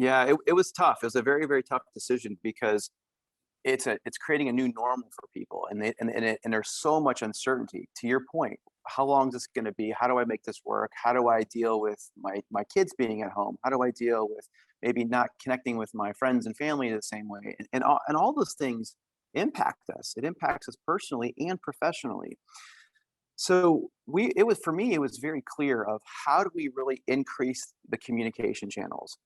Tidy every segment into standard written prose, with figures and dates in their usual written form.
Yeah, it was tough. It was a very, very tough decision because it's creating a new normal for people, and there's so much uncertainty. To your point, how long is this going to be? How do I make this work? How do I deal with my kids being at home? How do I deal with maybe not connecting with my friends and family the same way? And all those things impact us. It impacts us personally and professionally. So it was for me, it was very clear of how do we really increase the communication channels.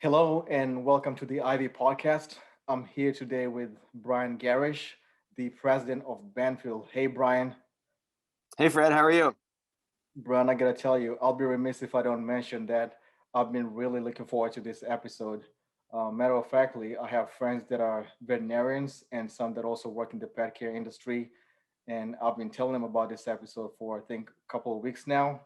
Hello and welcome to the Ivy podcast. I'm here today with Brian Garish, the president of Banfield. Hey, Brian. Hey, Fred, how are you? Brian, I gotta tell you, I'll be remiss if I don't mention that I've been really looking forward to this episode. Matter of factly, I have friends that are veterinarians and some that also work in the pet care industry. And I've been telling them about this episode for, I think, a couple of weeks now.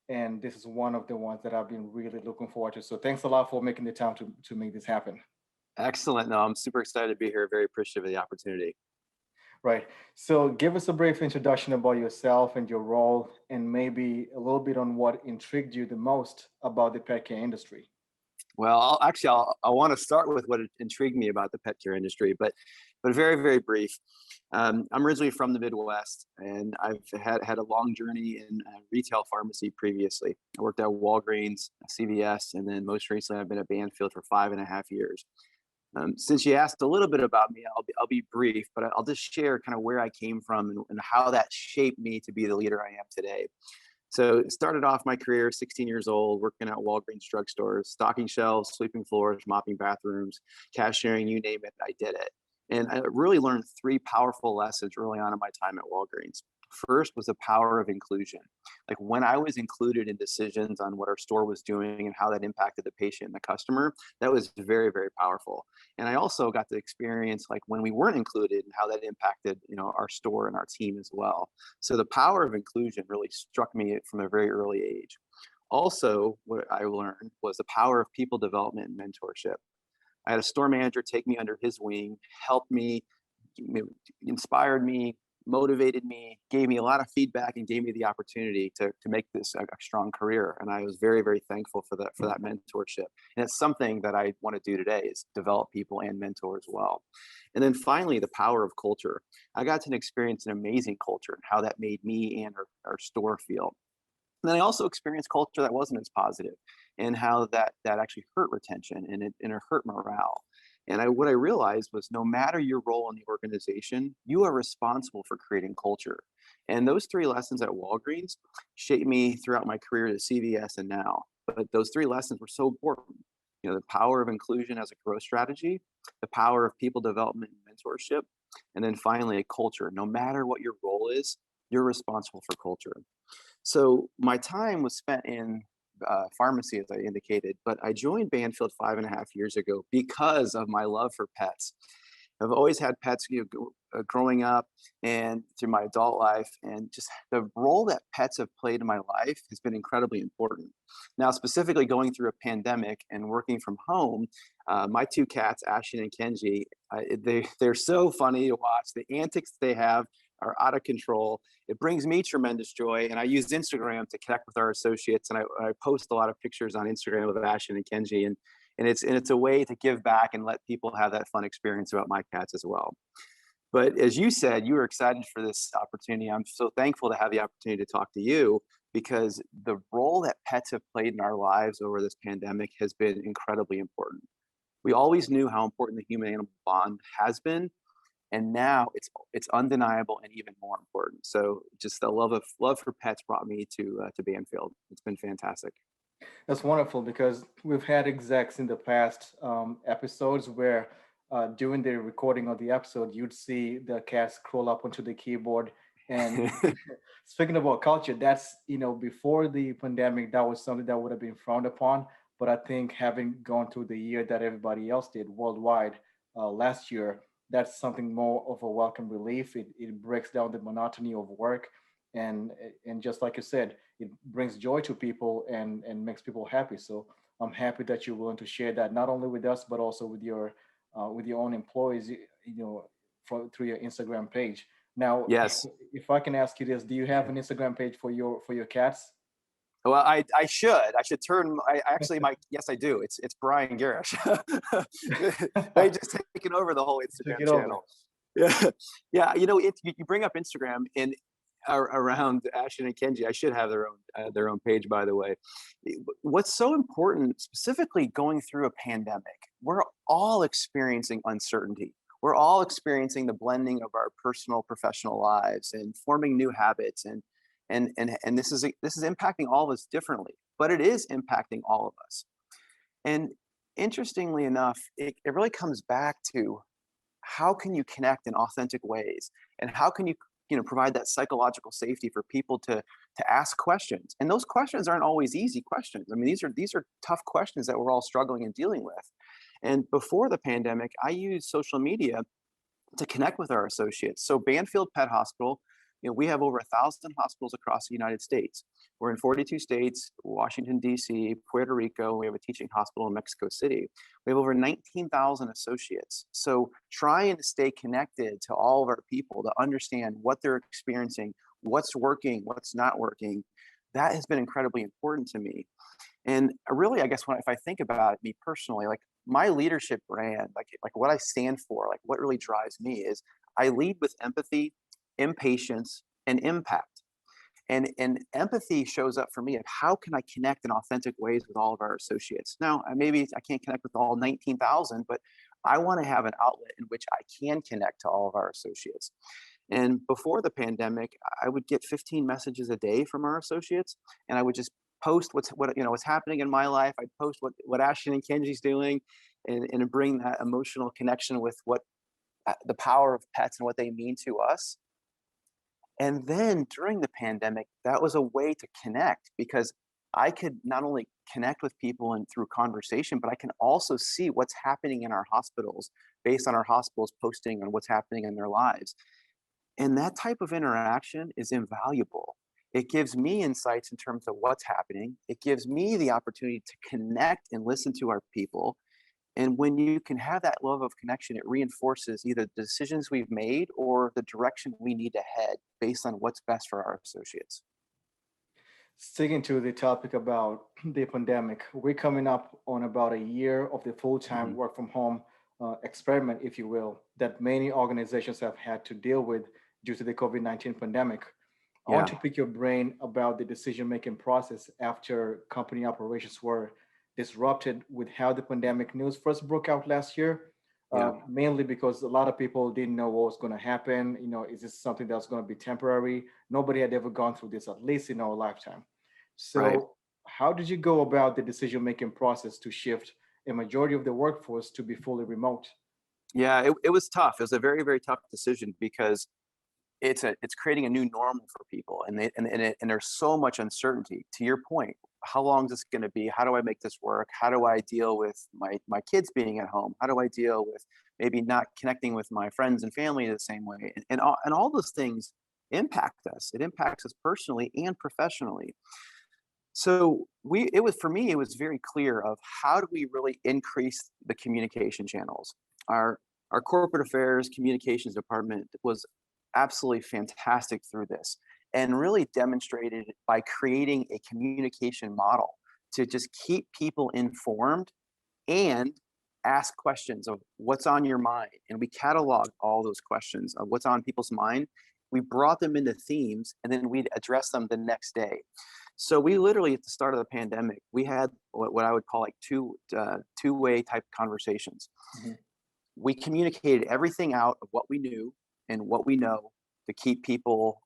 And this is one of the ones that I've been really looking forward to. So thanks a lot for making the time to make this happen. Excellent. No, I'm super excited to be here. Very appreciative of the opportunity. Right. So give us a brief introduction about yourself and your role, and maybe a little bit on what intrigued you the most about the pet care industry. Well, I want to start with what intrigued me about the pet care industry, but very, very brief. I'm originally from the Midwest, and I've had a long journey in retail pharmacy previously. I worked at Walgreens, CVS, and then most recently I've been at Banfield for 5.5 years. Since you asked a little bit about me, I'll be brief, but I'll just share kind of where I came from and how that shaped me to be the leader I am today. So started off my career 16 years old, working at Walgreens drugstores, stocking shelves, sweeping floors, mopping bathrooms, cashiering, you name it, I did it. And I really learned three powerful lessons early on in my time at Walgreens. First was the power of inclusion. Like when I was included in decisions on what our store was doing and how that impacted the patient and the customer, that was very, very powerful. And I also got to experience like when we weren't included and how that impacted, our store and our team as well. So the power of inclusion really struck me from a very early age. Also, what I learned was the power of people development and mentorship. I had a store manager take me under his wing, helped me, inspired me, motivated me, gave me a lot of feedback, and gave me the opportunity to make this a strong career. And I was very, very thankful for that mentorship. And it's something that I want to do today is develop people and mentor as well. And then finally, the power of culture. I got to experience an amazing culture and how that made me and our store feel. And then I also experienced culture that wasn't as positive and how that actually hurt retention and it hurt morale. And what I realized was no matter your role in the organization, you are responsible for creating culture. And those three lessons at Walgreens shaped me throughout my career to CVS and now. But those three lessons were so important. The power of inclusion as a growth strategy, the power of people development and mentorship, and then finally a culture. No matter what your role is, you're responsible for culture. So my time was spent in pharmacy, as I indicated, but I joined Banfield 5.5 years ago because of my love for pets. I've always had pets, growing up and through my adult life, and just the role that pets have played in my life has been incredibly important. Now, specifically going through a pandemic and working from home, my two cats, Ashton and Kenji, they're so funny to watch. The antics they have are out of control. It brings me tremendous joy, and I use Instagram to connect with our associates, and I post a lot of pictures on Instagram of Ashton and Kenji, and it's a way to give back and let people have that fun experience about my cats as well. But as you said, you were excited for this opportunity. I'm so thankful to have the opportunity to talk to you because the role that pets have played in our lives over this pandemic has been incredibly important. We always knew how important the human animal bond has been, and now it's undeniable and even more important. So just the love for pets brought me to Banfield. It's been fantastic. That's wonderful because we've had execs in the past episodes where during the recording of the episode, you'd see the cat scroll up onto the keyboard. And speaking about culture, that's, before the pandemic, that was something that would have been frowned upon. But I think having gone through the year that everybody else did worldwide last year, that's something more of a welcome relief. It breaks down the monotony of work. and just like you said, it brings joy to people and makes people happy. So I'm happy that you're willing to share that not only with us but also with your own employees, through your Instagram page. Now, Yes. if I can ask you this, do you have an Instagram page for your cats? Well, I should turn. I actually, yes, I do. It's Brian Garish. They just taken over the whole Take Instagram it over. channel. Yeah, yeah. You bring up Instagram and around Ashton and Kenji. I should have their own page, by the way. What's so important, specifically going through a pandemic, we're all experiencing uncertainty. We're all experiencing the blending of our personal, professional lives and forming new habits, and this is impacting all of us differently, but it is impacting all of us. And interestingly enough, it really comes back to how can you connect in authentic ways, and how can you provide that psychological safety for people to ask questions. And those questions aren't always easy questions. I mean, these are tough questions that we're all struggling and dealing with. And before the pandemic, I used social media to connect with our associates. So Banfield Pet Hospital, we have over 1,000 hospitals across the United States. We're in 42 states, Washington, D.C., Puerto Rico. We have a teaching hospital in Mexico City. We have over 19,000 associates. So trying to stay connected to all of our people to understand what they're experiencing, what's working, what's not working, that has been incredibly important to me. And really, I guess if I think about it, me personally, like my leadership brand, like what I stand for, like what really drives me is I lead with empathy, impatience, and impact. And empathy shows up for me of how can I connect in authentic ways with all of our associates. Now, maybe I can't connect with all 19,000, but I want to have an outlet in which I can connect to all of our associates. And before the pandemic, I would get 15 messages a day from our associates, and I would just post what's happening in my life. I'd post what Ashton and Kenji's doing, and bring that emotional connection with what the power of pets and what they mean to us. And then during the pandemic, that was a way to connect, because I could not only connect with people and through conversation, but I can also see what's happening in our hospitals based on our hospitals posting on what's happening in their lives. And that type of interaction is invaluable. It gives me insights in terms of what's happening. It gives me the opportunity to connect and listen to our people. And when you can have that love of connection, it reinforces either the decisions we've made or the direction we need to head based on what's best for our associates. Sticking to the topic about the pandemic, we're coming up on about a year of the full-time Mhm. work from home experiment, if you will, that many organizations have had to deal with due to the COVID-19 pandemic. I want Yeah. to pick your brain about the decision-making process after company operations were disrupted with how the pandemic news first broke out last year. Yeah. Mainly because a lot of people didn't know what was going to happen. Is this something that's going to be temporary? Nobody had ever gone through this, at least in our lifetime. Right. So, how did you go about the decision-making process to shift a majority of the workforce to be fully remote? Yeah. It was tough. It was a very, very tough decision, because it's creating a new normal for people, and there's so much uncertainty. To your point, how long is this going to be? How do I make this work? How do I deal with my kids being at home? How do I deal with maybe not connecting with my friends and family the same way? And all those things impact us. It impacts us personally and professionally. So it was, for me, it was very clear of how do we really increase the communication channels. Our corporate affairs communications department was absolutely fantastic through this, and really demonstrated by creating a communication model to just keep people informed and ask questions of what's on your mind. And we cataloged all those questions of what's on people's mind. We brought them into themes, and then we'd address them the next day. So we literally, at the start of the pandemic, we had what I would call like two-way type conversations. Mhm. We communicated everything out of what we knew and what we know to keep people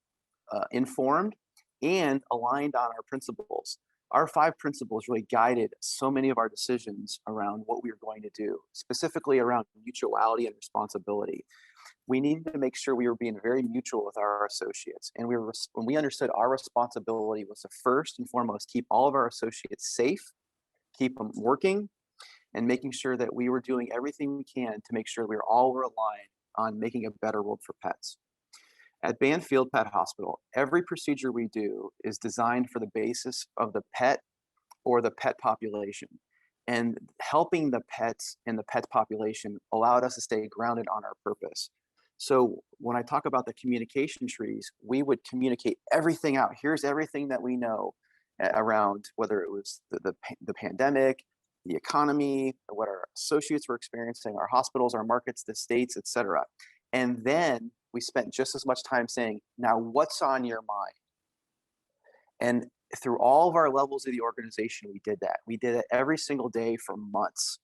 informed and aligned on our principles. Our five principles really guided so many of our decisions around what we were going to do, specifically around mutuality and responsibility. We needed to make sure we were being very mutual with our associates, and when we understood our responsibility was to first and foremost keep all of our associates safe, keep them working, and making sure that we were doing everything we can to make sure we were all aligned on making a better world for pets. At Banfield Pet Hospital, every procedure we do is designed for the basis of the pet or the pet population. And helping the pets and the pet population allowed us to stay grounded on our purpose. So when I talk about the communication trees, we would communicate everything out. Here's everything that we know around whether it was the pandemic, the economy, what our associates were experiencing, our hospitals, our markets, the states, et cetera. And then we spent just as much time saying, now what's on your mind? And through all of our levels of the organization, we did that. We did it every single day for months.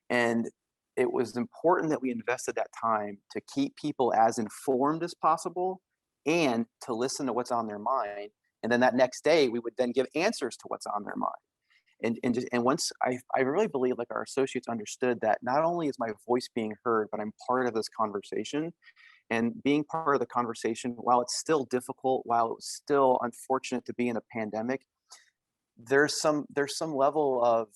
And it was important that we invested that time to keep people as informed as possible and to listen to what's on their mind. And then that next day, we would then give answers to what's on their mind. And once I really believe like our associates understood that not only is my voice being heard, but I'm part of this conversation, and being part of the conversation, while it's still difficult, while it was still unfortunate to be in a pandemic, there's some level of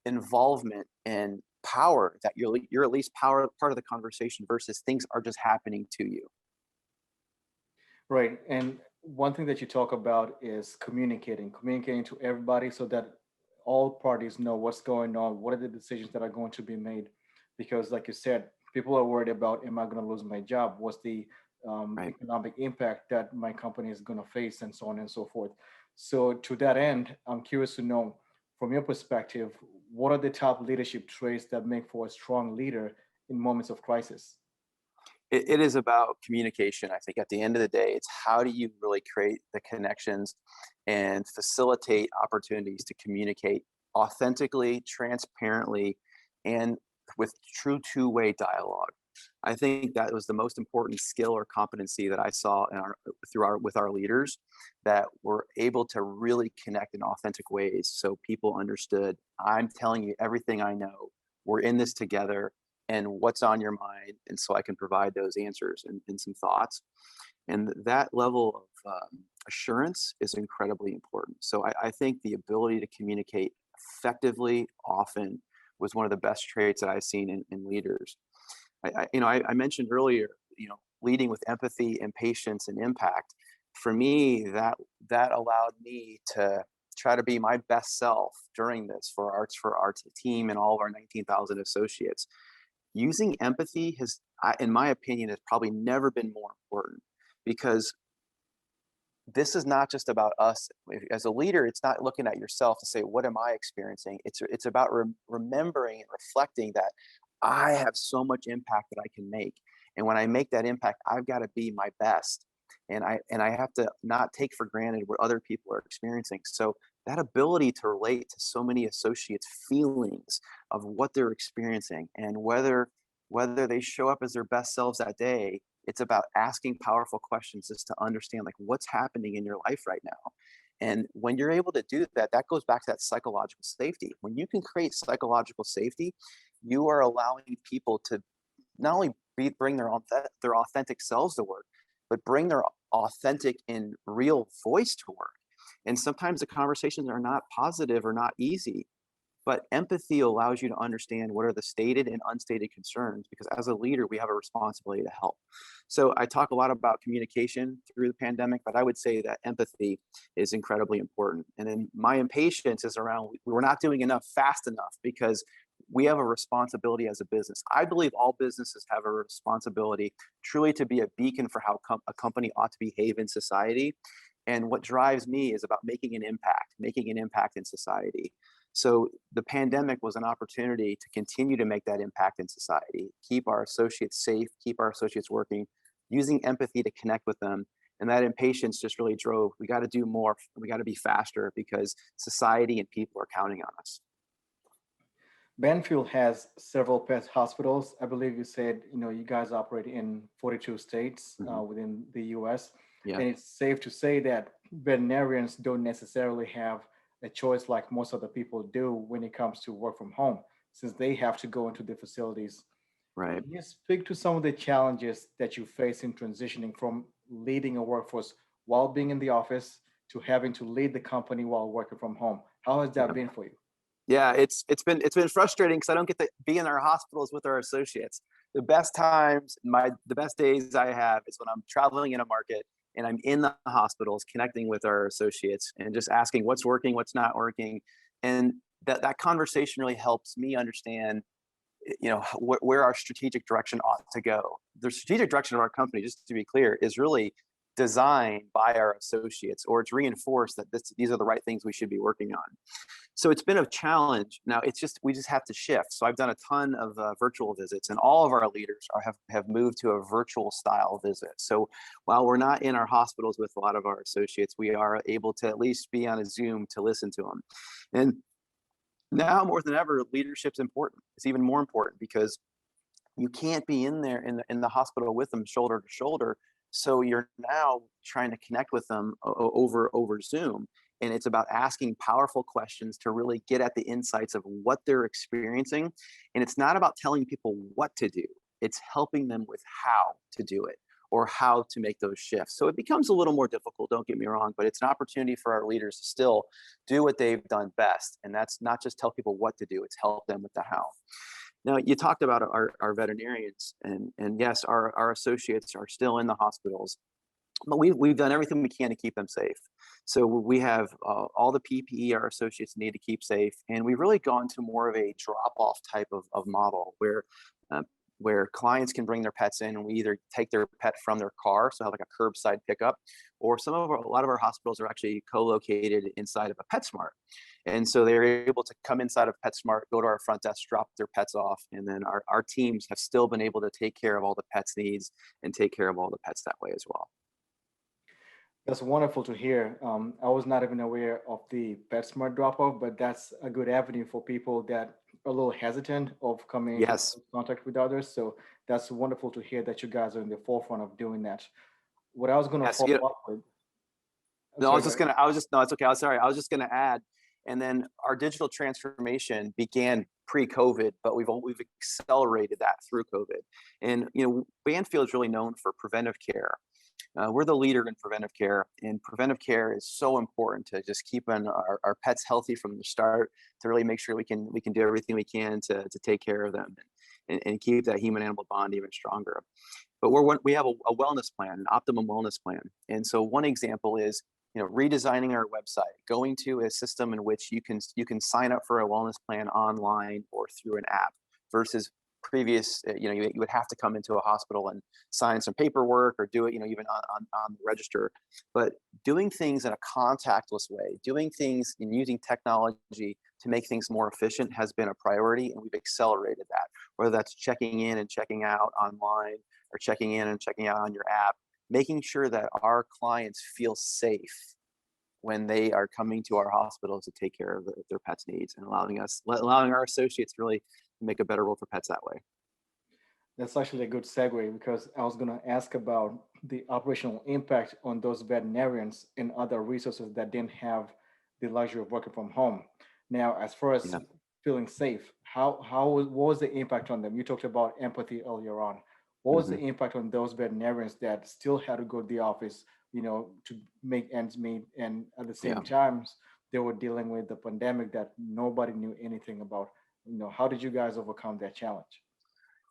involvement and power that you're at least part of the conversation versus things are just happening to you. Right. And one thing that you talk about is communicating to everybody so that all parties know what's going on, what are the decisions that are going to be made. Because, like you said, people are worried about, am I going to lose my job? What's the Right. economic impact that my company is going to face, and so on and so forth. So, to that end, I'm curious to know from your perspective, what are the top leadership traits that make for a strong leader in moments of crisis? It is about communication. I think at the end of the day, it's how do you really create the connections and facilitate opportunities to communicate authentically, transparently, and with true two-way dialogue. I think that was the most important skill or competency that I saw in our through our with our leaders, that were able to really connect in authentic ways so people understood, I'm telling you everything I know. We're in this together, and what's on your mind, and so I can provide those answers and some thoughts. And that level of assurance is incredibly important. So I think the ability to communicate effectively, often, was one of the best traits that I've seen in leaders. I mentioned earlier, leading with empathy and patience and impact. For me, that allowed me to try to be my best self during this for our team and all of our 19,000 associates. Using empathy in my opinion, has probably never been more important, because this is not just about us. As a leader, it's not looking at yourself to say, what am I experiencing? It's about remembering and reflecting that I have so much impact that I can make. And when I make that impact, I've got to be my best. And I have to not take for granted what other people are experiencing. So that ability to relate to so many associates' feelings of what they're experiencing, and whether they show up as their best selves that day, it's about asking powerful questions just to understand like what's happening in your life right now. And when you're able to do that, that goes back to that psychological safety. When you can create psychological safety, you are allowing people to not only bring their authentic selves to work, but bring their authentic and real voice to work. And sometimes the conversations are not positive or not easy, but empathy allows you to understand what are the stated and unstated concerns, because as a leader, we have a responsibility to help. So I talk a lot about communication through the pandemic, but I would say that empathy is incredibly important. And then my impatience is around, we're not doing enough fast enough, because we have a responsibility as a business. I believe all businesses have a responsibility truly to be a beacon for how a company ought to behave in society. And what drives me is about making an impact in society. So the pandemic was an opportunity to continue to make that impact in society, keep our associates safe, keep our associates working, using empathy to connect with them. And that impatience just really drove, we got to do more, we got to be faster, because society and people are counting on us. Banfield has several pet hospitals. I believe you said, you guys operate in 42 states Mhm. within the US. Yeah. And it's safe to say that veterinarians don't necessarily have a choice like most other people do when it comes to work from home, since they have to go into the facilities. Right. Can you speak to some of the challenges that you face in transitioning from leading a workforce while being in the office to having to lead the company while working from home? How has that Yeah. been for you? Yeah, it's been frustrating because I don't get to be in our hospitals with our associates. The best days I have is when I'm traveling in a market and I'm in the hospitals connecting with our associates and just asking what's working, what's not working. And that conversation really helps me understand, where our strategic direction ought to go. The strategic direction of our company, just to be clear, is really designed by our associates, or it's reinforced that these are the right things we should be working on. So it's been a challenge. Now we just have to shift. So I've done a ton of virtual visits, and all of our leaders have moved to a virtual style visit. So while we're not in our hospitals with a lot of our associates, we are able to at least be on a Zoom to listen to them. And now more than ever, leadership's important. It's even more important because you can't be in there in the hospital with them shoulder to shoulder. So you're now trying to connect with them over Zoom. And it's about asking powerful questions to really get at the insights of what they're experiencing. And it's not about telling people what to do, it's helping them with how to do it or how to make those shifts. So it becomes a little more difficult, don't get me wrong, but it's an opportunity for our leaders to still do what they've done best. And that's not just tell people what to do, it's help them with the how. Now, you talked about our veterinarians, and yes, our associates are still in the hospitals, but we've done everything we can to keep them safe. So we have all the PPE our associates need to keep safe, and we've really gone to more of a drop-off type of model uh, where clients can bring their pets in, and we either take their pet from their car, so have like a curbside pickup, or a lot of our hospitals are actually co-located inside of a PetSmart. And so they're able to come inside of PetSmart, go to our front desk, drop their pets off, and then our teams have still been able to take care of all the pets' needs and take care of all the pets that way as well. That's wonderful to hear. I was not even aware of the PetSmart drop-off, but that's a good avenue for people that are a little hesitant of coming into Yes. contact with others. So that's wonderful to hear that you guys are in the forefront of doing that. What I was going to Yes. follow up with, I'm No, I sorry, was go just ahead. gonna, I was just, no, it's okay. I was sorry. I was just gonna add, and then our digital transformation began pre-COVID, but we've accelerated that through COVID. And Banfield is really known for preventive care. We're the leader in preventive care, and preventive care is so important to just keeping our pets healthy from the start, to really make sure we can do everything we can to take care of them and keep that human animal bond even stronger. But we have a wellness plan, an optimum wellness plan. And so one example is redesigning our website, going to a system in which you can sign up for a wellness plan online or through an app versus previous, you would have to come into a hospital and sign some paperwork or do it, even on the register. But doing things in a contactless way, doing things and using technology to make things more efficient has been a priority, and we've accelerated that, whether that's checking in and checking out online or checking in and checking out on your app, making sure that our clients feel safe when they are coming to our hospitals to take care of their pets' needs, and allowing our associates to really make a better role for pets that way. That's actually a good segue because I was going to ask about the operational impact on those veterinarians and other resources that didn't have the luxury of working from home. Now, as far as Yeah. feeling safe, what was the impact on them? You talked about empathy earlier on. What was the Mhm. impact on those veterinarians that still had to go to the office, to make ends meet, and at the same Yeah. times they were dealing with the pandemic that nobody knew anything about? How did you guys overcome that challenge?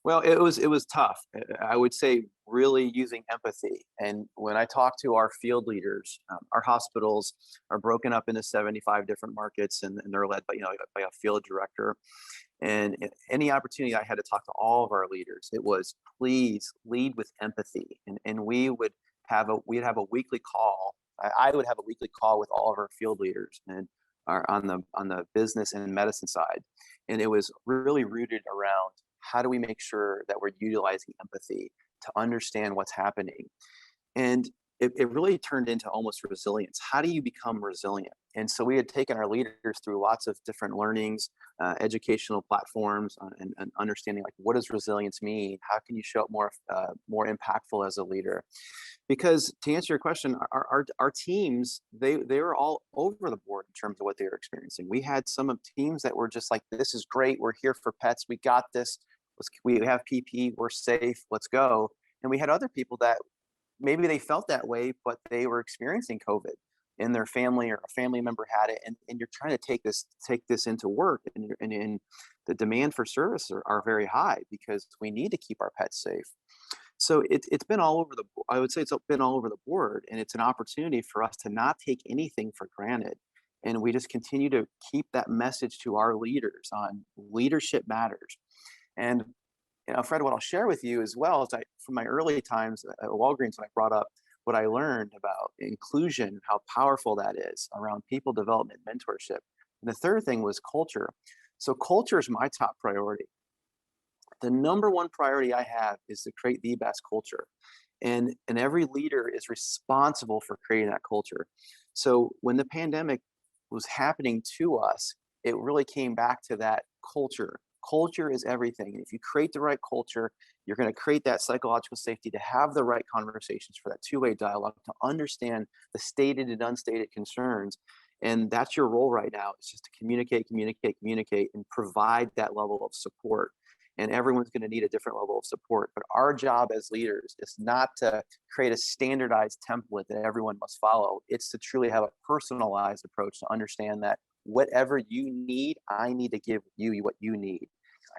Well, it was tough. I would say really using empathy. And when I talk to our field leaders, our hospitals are broken up into 75 different markets, and they're led by a field director. And any opportunity I had to talk to all of our leaders, it was please lead with empathy. And we'd have a weekly call. I would have a weekly call with all of our field leaders and are on the business and medicine side. And it was really rooted around how do we make sure that we're utilizing empathy to understand what's happening. And it really turned into almost resilience. How do you become resilient? And so we had taken our leaders through lots of different learnings, educational platforms, and understanding like what does resilience mean? How can you show up more impactful as a leader? Because to answer your question, our teams they were all over the board in terms of what they were experiencing. We had some of teams that were just like, "This is great. We're here for pets. We got this. We have PPE. We're safe. Let's go." And we had other people that maybe they felt that way, but they were experiencing COVID. in their family or a family member had it, and you're trying to take this into work, and the demand for service are very high because we need to keep our pets safe. So it's been all over I would say it's been all over the board, and it's an opportunity for us to not take anything for granted. And we just continue to keep that message to our leaders on leadership matters. And Fred, what I'll share with you as well is from my early times at Walgreens, when I brought up what I learned about inclusion, how powerful that is around people development, mentorship. And the third thing was culture. So culture is my top priority. The number one priority I have is to create the best culture. And every leader is responsible for creating that culture. So when the pandemic was happening to us, it really came back to that culture. Culture is everything. And if you create the right culture, you're going to create that psychological safety to have the right conversations, for that two-way dialogue, to understand the stated and unstated concerns. And that's your role right now. It's just to communicate, communicate, communicate, and provide that level of support. And everyone's going to need a different level of support. But our job as leaders is not to create a standardized template that everyone must follow. It's to truly have a personalized approach, to understand that whatever you need, I need to give you what you need.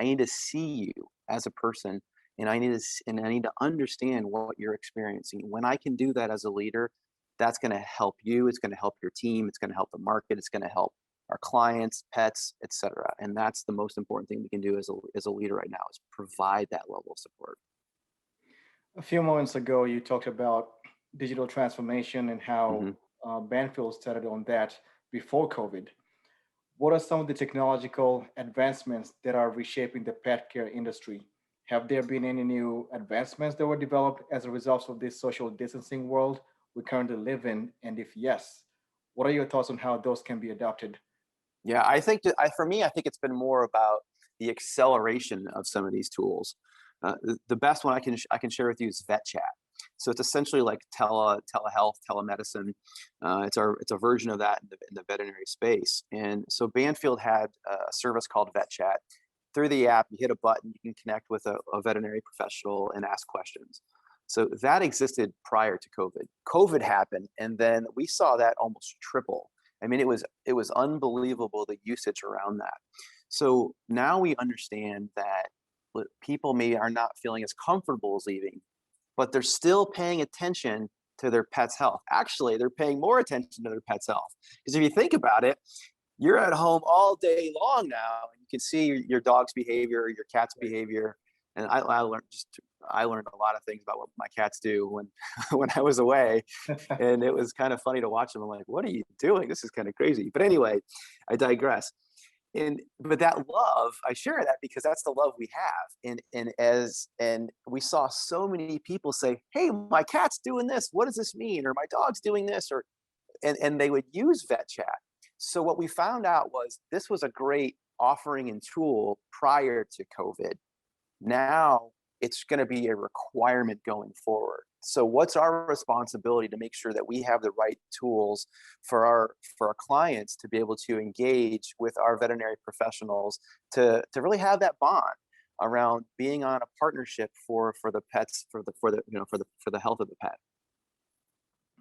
I need to see you as a person, and I need to understand what you're experiencing. When I can do that as a leader, that's going to help you. It's going to help your team. It's going to help the market. It's going to help our clients, pets, etc. And that's the most important thing we can do as a leader right now, is provide that level of support. A few moments ago, you talked about digital transformation and how Hmm. Banfield started on that before COVID. What are some of the technological advancements that are reshaping the pet care industry? Have there been any new advancements that were developed as a result of this social distancing world we currently live in? And if yes, what are your thoughts on how those can be adopted? Yeah, I think for me, I think it's been more about the acceleration of some of these tools. The best one I can share with you is Vetchat. So it's essentially like telehealth, telemedicine. It's a version of that in the veterinary space. And so Banfield had a service called Vetchat. Through the app, you hit a button, you can connect with a veterinary professional and ask questions. So that existed prior to COVID. COVID happened, and then we saw that almost triple. I mean, it was unbelievable, the usage around that. So now we understand that people maybe are not feeling as comfortable as leaving, but they're still paying attention to their pet's health. Actually, they're paying more attention to their pet's health. Because if you think about it, you're at home all day long now, and you can see your dog's behavior, your cat's behavior. And I learned a lot of things about what my cats do when when I was away, and it was kind of funny to watch them. I'm like, what are you doing? This is kind of crazy. But anyway, I digress. But that love, I share that because that's the love we have. And we saw so many people say, hey, my cat's doing this, what does this mean? Or my dog's doing this, or and they would use VetChat. So what we found out was this was a great offering and tool prior to COVID. Now it's going to be a requirement going forward. So what's our responsibility to make sure that we have the right tools for our clients to be able to engage with our veterinary professionals, to really have that bond around being on a partnership for the pets, for the health of the pet.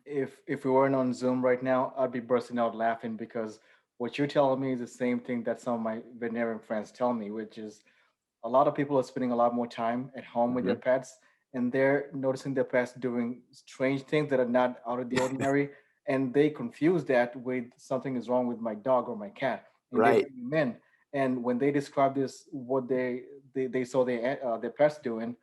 If we weren't on Zoom right now, I'd be bursting out laughing because what you're telling me is the same thing that some of my veterinarian friends tell me, which is a lot of people are spending a lot more time at home with their Hmm. pets, and they're noticing their pets doing strange things that are not out of the ordinary, and they confuse that with something is wrong with my dog or my cat, and they Right. bring them in. And when they describe this, what they saw their pets doing,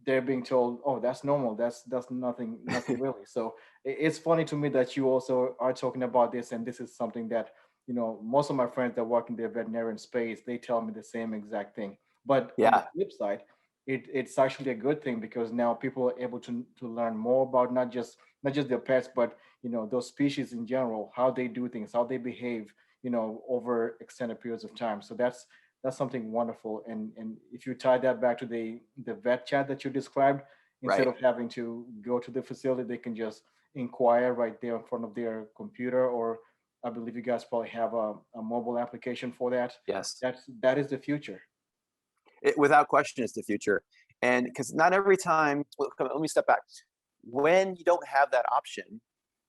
they're being told, "Oh, that's normal. That's nothing really." So it's funny to me that you also are talking about this, and this is something that most of my friends that work in the veterinarian space, they tell me the same exact thing. But on the Yeah. flip side, it's actually a good thing because now people are able to learn more about not just their pets, but those species in general, how they do things, how they behave, over extended periods of time. So that's something wonderful. And if you tie that back to the vet chat that you described, instead Right. of having to go to the facility, they can just inquire right there in front of their computer, or I believe you guys probably have a mobile application for that. Yes. That is the future. Without question, it's the future. And because not every time, let me step back. When you don't have that option,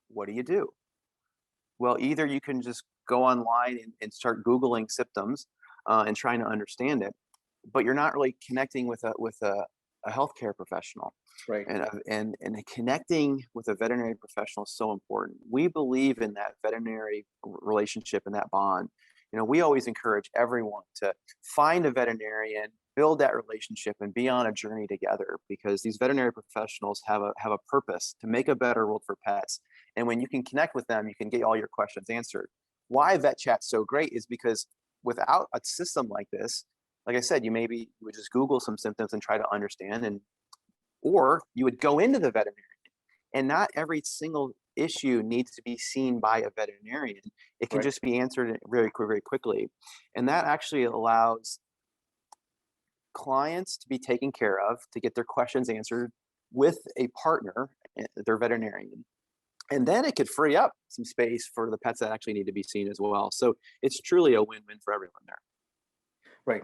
what do you do? Well, either you can just go online and start Googling symptoms and trying to understand it, but you're not really connecting with a healthcare professional. Right. And connecting with a veterinary professional is so important. We believe in that veterinary relationship and that bond. We always encourage everyone to find a veterinarian, build that relationship, and be on a journey together, because these veterinary professionals have a purpose to make a better world for pets. And when you can connect with them, you can get all your questions answered. Why Vetchat's so great is because without a system like this, like I said, you would just Google some symptoms and try to understand, or you would go into the veterinarian, and not every single issue needs to be seen by a veterinarian. It can Right. just be answered very quickly. And that actually allows clients to be taken care of, to get their questions answered with a partner, their veterinarian. And then it could free up some space for the pets that actually need to be seen as well. So it's truly a win-win for everyone there. Right.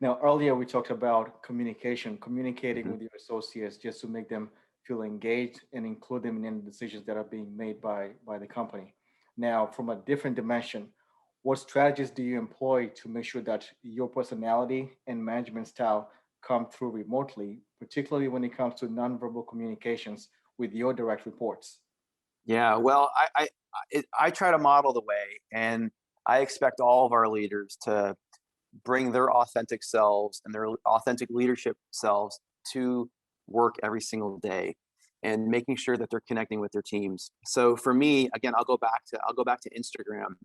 Now, earlier we talked about communication, communicating Mhm. with your associates just to make them feel engaged and include them in any decisions that are being made by the company. Now, from a different dimension, what strategies do you employ to make sure that your personality and management style come through remotely, particularly when it comes to nonverbal communications with your direct reports? Yeah, well, I try to model the way, and I expect all of our leaders to bring their authentic selves and their authentic leadership selves to work every single day, and making sure that they're connecting with their teams. So for me, again, I'll go back to Instagram.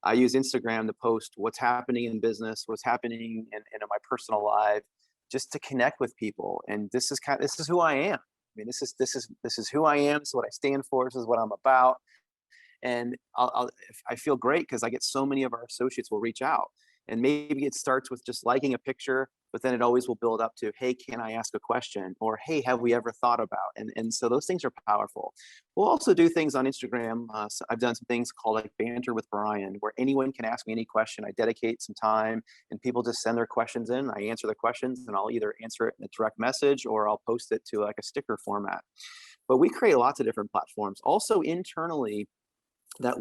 I use Instagram to post what's happening in business, what's happening in my personal life, just to connect with people. And this is who I am. I mean, this is who I am. This is what I stand for. This is what I'm about. And I feel great because I get so many of our associates will reach out, and maybe it starts with just liking a picture, but then it always will build up to, hey, can I ask a question? Or, hey, have we ever thought about? And so those things are powerful. We'll also do things on Instagram. So I've done some things called like Banter with Brian, where anyone can ask me any question. I dedicate some time, and people just send their questions in. I answer the questions, and I'll either answer it in a direct message, or I'll post it to like a sticker format. But we create lots of different platforms. Also internally, that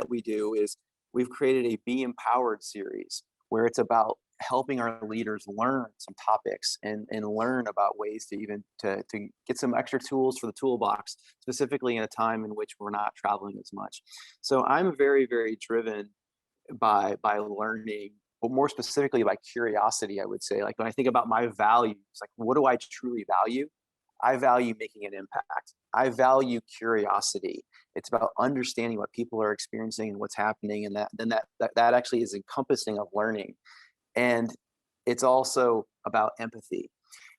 we do is we've created a Be Empowered series, where it's about helping our leaders learn some topics, and learn about ways to even to get some extra tools for the toolbox, specifically in a time in which we're not traveling as much. So I'm very driven by learning, but more specifically by curiosity. I would say, like, when I think about my values, like, what do I truly value? I value making an impact. I value curiosity. It's about understanding what people are experiencing and what's happening, and that actually is encompassing of learning. And it's also about empathy.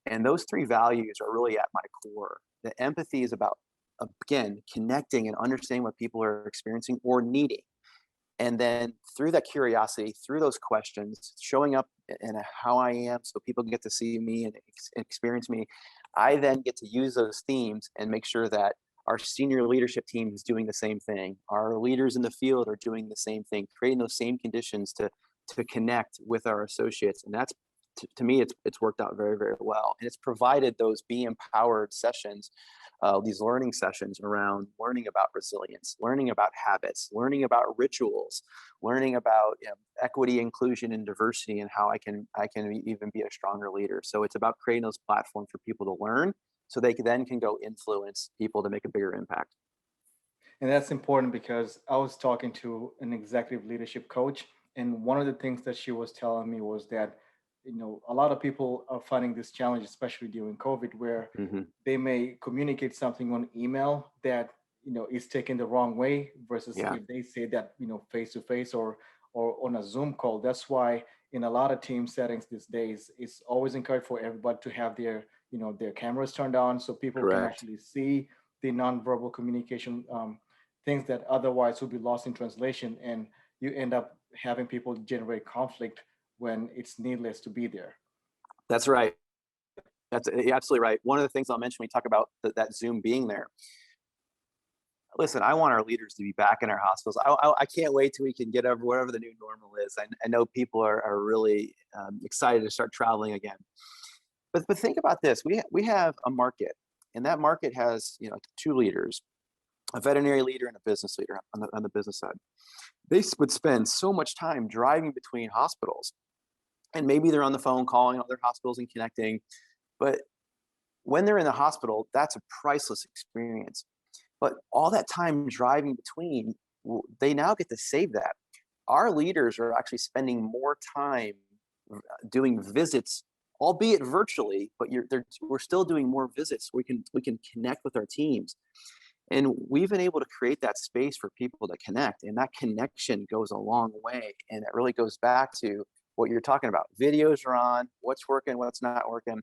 And those three values are really at my core. The empathy is about, again, connecting and understanding what people are experiencing or needing. And then through that curiosity, through those questions, showing up in how I am, so people get to see me and experience me, I then get to use those themes and make sure that our senior leadership team is doing the same thing. Our leaders in the field are doing the same thing, creating those same conditions to connect with our associates. And that's, to me, it's worked out very well. And it's provided those Be Empowered sessions, these learning sessions around learning about resilience, learning about habits, learning about rituals, learning about, equity, inclusion, and diversity, and how I can even be a stronger leader. So it's about creating those platforms for people to learn, so they can go influence people to make a bigger impact. And that's important because I was talking to an executive leadership coach, and one of the things that she was telling me was that, a lot of people are finding this challenge, especially during COVID, where Hmm. they may communicate something on email that is taken the wrong way versus Yeah, if they say that face to face or on a Zoom call. That's why in a lot of team settings these days, it's always encouraged for everybody to have their cameras turned on so people can correct. actually see the nonverbal communication, things that otherwise would be lost in translation, and you end up having people generate conflict when it's needless to be there. That's right. That's absolutely right. One of the things I'll mention when we talk about that Zoom being there. Listen, I want our leaders to be back in our hospitals. I can't wait till we can get over whatever the new normal is. I know people are really excited to start traveling again. But think about this: we have a market, and that market has two leaders. a veterinary leader and a business leader on the business side. They would spend so much time driving between hospitals, and maybe they're on the phone calling other hospitals and connecting. But when they're in the hospital, that's a priceless experience. But all that time driving between, they now get to save that. Our leaders are actually spending more time doing visits, albeit virtually, but we're still doing more visits. We can connect with our teams, and we've been able to create that space for people to connect, and that connection goes a long way. And it really goes back to what you're talking about. Videos are on, what's working, what's not working.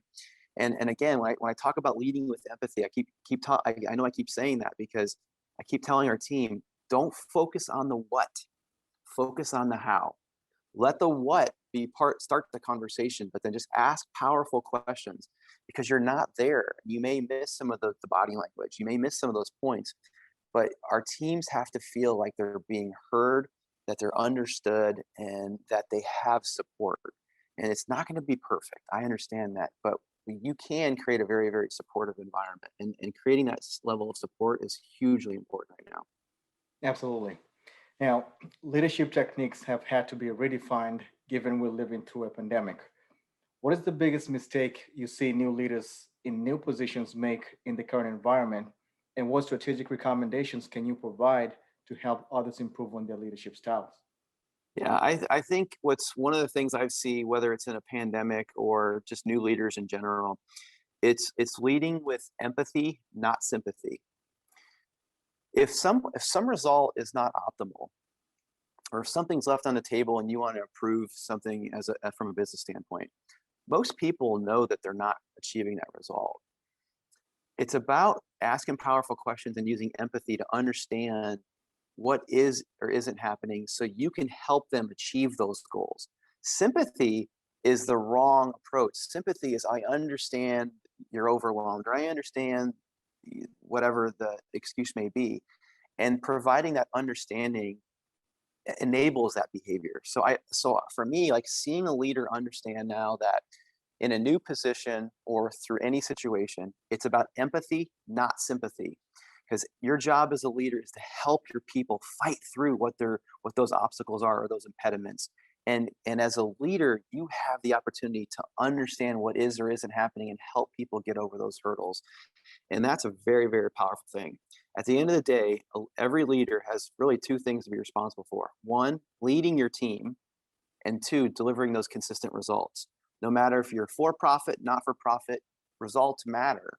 And again, when I talk about leading with empathy, I know I keep saying that because I keep telling our team, don't focus on the what, focus on the how. Let the what start the conversation, but then just ask powerful questions, because you're not there. You may miss some of the body language, you may miss some of those points, but our teams have to feel like they're being heard, that they're understood, and that they have support. And it's not going to be perfect, I understand that, but you can create a very, very supportive environment, and creating that level of support is hugely important right now. Absolutely. Now, leadership techniques have had to be redefined given we're living through a pandemic. What is the biggest mistake you see new leaders in new positions make in the current environment? And what strategic recommendations can you provide to help others improve on their leadership styles? Yeah, I think what's one of the things I see, whether it's in a pandemic or just new leaders in general, it's leading with empathy, not sympathy. If some result is not optimal, or if something's left on the table and you want to improve something from a business standpoint, most people know that they're not achieving that result. It's about asking powerful questions and using empathy to understand what is or isn't happening so you can help them achieve those goals. Sympathy is the wrong approach. Sympathy is, I understand you're overwhelmed, or I understand whatever the excuse may be. And providing that understanding enables that behavior. So for me, like, seeing a leader understand now that in a new position or through any situation, it's about empathy, not sympathy. Because your job as a leader is to help your people fight through what those obstacles are, or those impediments. And as a leader, you have the opportunity to understand what is or isn't happening and help people get over those hurdles. And that's a very, very powerful thing. At the end of the day, every leader has really two things to be responsible for. One, leading your team, and two, delivering those consistent results. No matter if you're for profit, not for profit, results matter.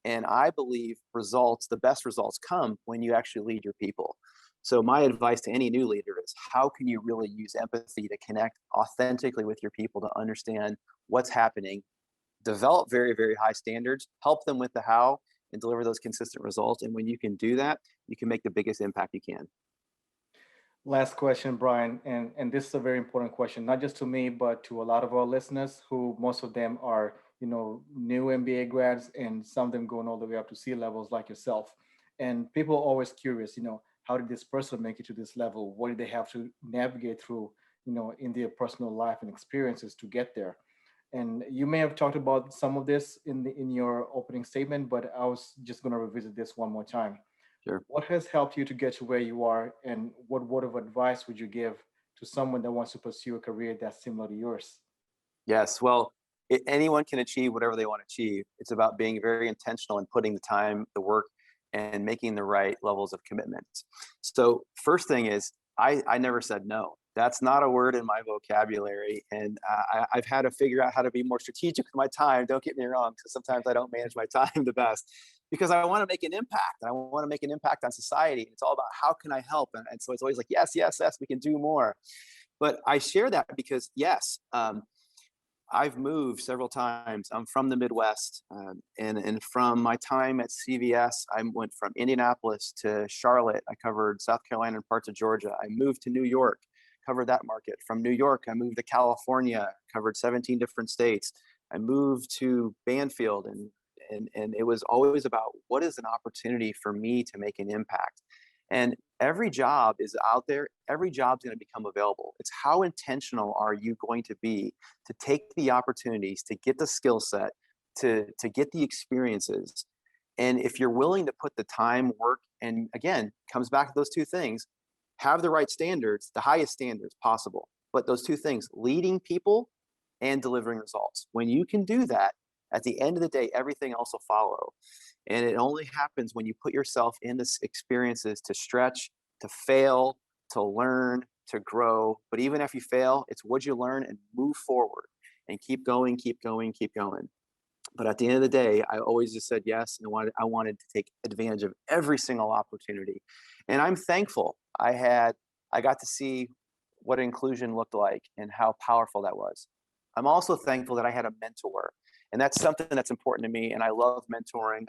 And I believe the best results come when you actually lead your people. So my advice to any new leader is, how can you really use empathy to connect authentically with your people, to understand what's happening, develop very, very high standards, help them with the how, and deliver those consistent results. And when you can do that, you can make the biggest impact you can. Last question, Brian, and this is a very important question, not just to me, but to a lot of our listeners, who most of them are, new MBA grads, and some of them going all the way up to C levels like yourself. And people are always curious, how did this person make it to this level? What did they have to navigate through, in their personal life and experiences to get there? And you may have talked about some of this in your opening statement, but I was just going to revisit this one more time. Sure. What has helped you to get to where you are, and what word of advice would you give to someone that wants to pursue a career that's similar to yours? Yes. Well, anyone can achieve whatever they want to achieve. It's about being very intentional and putting the time, the work, and making the right levels of commitment. So first thing is, I never said no. That's not a word in my vocabulary. And I've had to figure out how to be more strategic with my time. Don't get me wrong, because sometimes I don't manage my time the best, because I want to make an impact. I want to make an impact on society. It's all about, how can I help? And so it's always like, yes, yes, yes, we can do more. But I share that because, yes, I've moved several times. I'm from the Midwest, and from my time at CVS, I went from Indianapolis to Charlotte. I covered South Carolina and parts of Georgia. I moved to New York, covered that market. From New York, I moved to California, covered 17 different states. I moved to Banfield, and it was always about, what is an opportunity for me to make an impact? And every job is out there. Every job's going to become available. It's how intentional are you going to be to take the opportunities, to get the skill set, to get the experiences, And if you're willing to put the time, work, and again, comes back to those two things, have the right standards, the highest standards possible. But those two things, leading people and delivering results. When you can do that, at the end of the day, everything else will follow. And it only happens when you put yourself in this experiences to stretch, to fail, to learn, to grow. But even if you fail, it's what you learn and move forward and keep going, keep going, keep going. But at the end of the day, I always just said yes, and I wanted to take advantage of every single opportunity. And I'm thankful I got to see what inclusion looked like and how powerful that was. I'm also thankful that I had a mentor, and that's something that's important to me. And I love mentoring.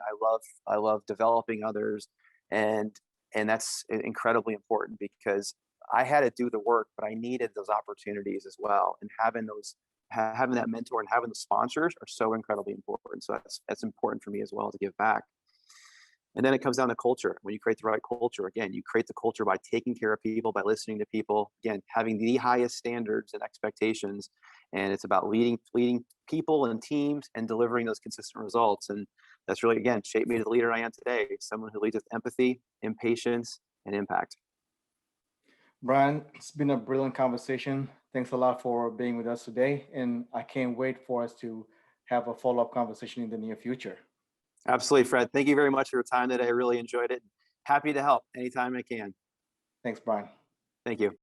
I love developing others, and that's incredibly important because I had to do the work, but I needed those opportunities as well. And having that mentor and having the sponsors are so incredibly important. So that's important for me as well to give back. And then it comes down to culture. When you create the right culture, again, you create the culture by taking care of people, by listening to people, again, having the highest standards and expectations. And it's about leading people and teams and delivering those consistent results. And that's really, again, shaped me to the leader I am today, someone who leads with empathy, impatience, and impact. Brian, it's been a brilliant conversation. Thanks a lot for being with us today. And I can't wait for us to have a follow-up conversation in the near future. Absolutely, Fred. Thank you very much for your time today. I really enjoyed it. Happy to help anytime I can. Thanks, Brian. Thank you.